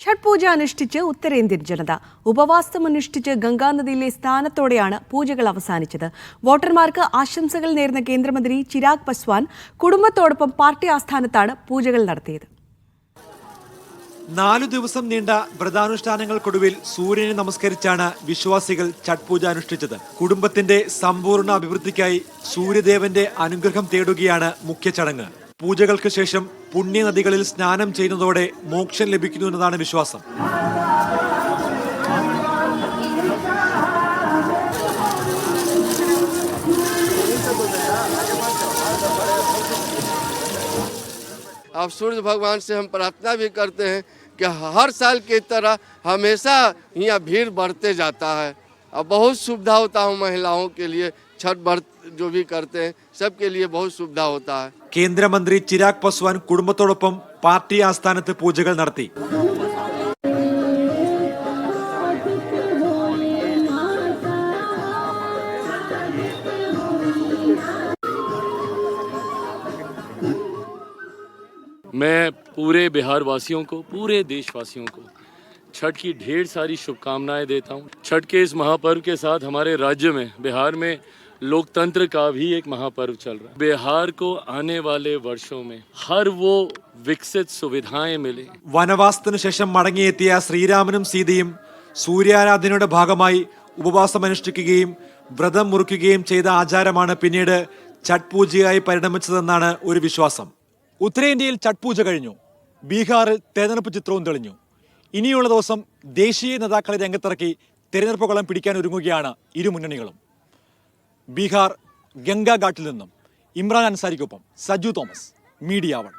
ഛഠ് പൂജ അനുഷ്ഠിച്ച് ഉത്തരേന്ത്യൻ ജനത. ഉപവാസം അനുഷ്ഠിച്ച് ഗംഗാനദിയിലെ സ്നാനത്തോടെയാണ് പൂജകൾ അവസാനിച്ചത്. വോട്ടർമാർക്ക് ആശംസകൾ നേർന്ന കേന്ദ്രമന്ത്രി ചിരാഗ് പസ്വാൻ കുടുംബത്തോടൊപ്പം പാർട്ടി ആസ്ഥാനത്താണ് പൂജകൾ നടത്തിയത്. 4 ദിവസം നീണ്ട വ്രതാനുഷ്ഠാനങ്ങൾക്കൊടുവിൽ സൂര്യനെ നമസ്കരിച്ചാണ് വിശ്വാസികൾ ഛഠ് പൂജ അനുഷ്ഠിച്ചത്. കുടുംബത്തിന്റെ സമ്പൂർണ്ണ അഭിവൃദ്ധിക്കായി സൂര്യദേവന്റെ അനുഗ്രഹം തേടുകയാണ് മുഖ്യ ചടങ്ങ്. പൂജകൾക്ക് ശേഷം പുണ്യനദികളിൽ സ്നാനം ചെയ്യുന്നതോടെ മോക്ഷം ലഭിക്കുന്നു എന്നതാണ് വിശ്വാസം. अब सूर्य भगवान से हम प्रार्थना भी करते हैं कि हर साल की तरह हमेशा यहाँ भीड़ बढ़ते जाता है। अब बहुत सुविधा होता है महिलाओं के लिए, छठ व्रत जो भी करते हैं सबके लिए बहुत सुविधा होता है. കേന്ദ്രമന്ത്രി ചിരാഗ് പസ്വാൻ കുടുംബത്തോടൊപ്പം പാർട്ടി ആസ്ഥാനത്ത് പൂജകൾ നടത്തി. मैं पूरे बिहार वासियों को, पूरे देशवासियों को छठ की ढेर सारी शुभकामनाएं देता हूं. छठ के इस महापर्व के साथ हमारे राज्य में, बिहार में लोकतंत्र का भी एक महापर्व चल रहा है. बिहार को आने वाले वर्षों में हर वो विकसित सुविधाएं मिले. വനവാസത്തിനു ശേഷം മടങ്ങിയെത്തിയ ശ്രീരാമനും സീതയും സൂര്യാരാധനയുടെ ഭാഗമായി ഉപവാസം അനുഷ്ഠിക്കുകയും വ്രതം മുറിക്കുകയും ചെയ്ത ആചാരമാണ് പിന്നീട് ഛഠ് പൂജയായി പരിണമിച്ചതെന്നാണ് ഒരു വിശ്വാസം. ഉത്തരേന്ത്യയിൽ ഛഠ് പൂജ കഴിഞ്ഞു. ബീഹാറിൽ തെരഞ്ഞെടുപ്പ് ചിത്രവും തെളിഞ്ഞു. ഇനിയുള്ള ദിവസം ദേശീയ നേതാക്കളെ രംഗത്തിറക്കി തെരഞ്ഞെടുപ്പ് കളം പിടിക്കാൻ ഒരുങ്ങുകയാണ് ഇരു മുന്നണികളും. ബീഹാർ ഗംഗാഘാട്ടിൽ നിന്നും ഇമ്രാൻ അൻസാരിക്കൊപ്പം സജു തോമസ്, മീഡിയ 1.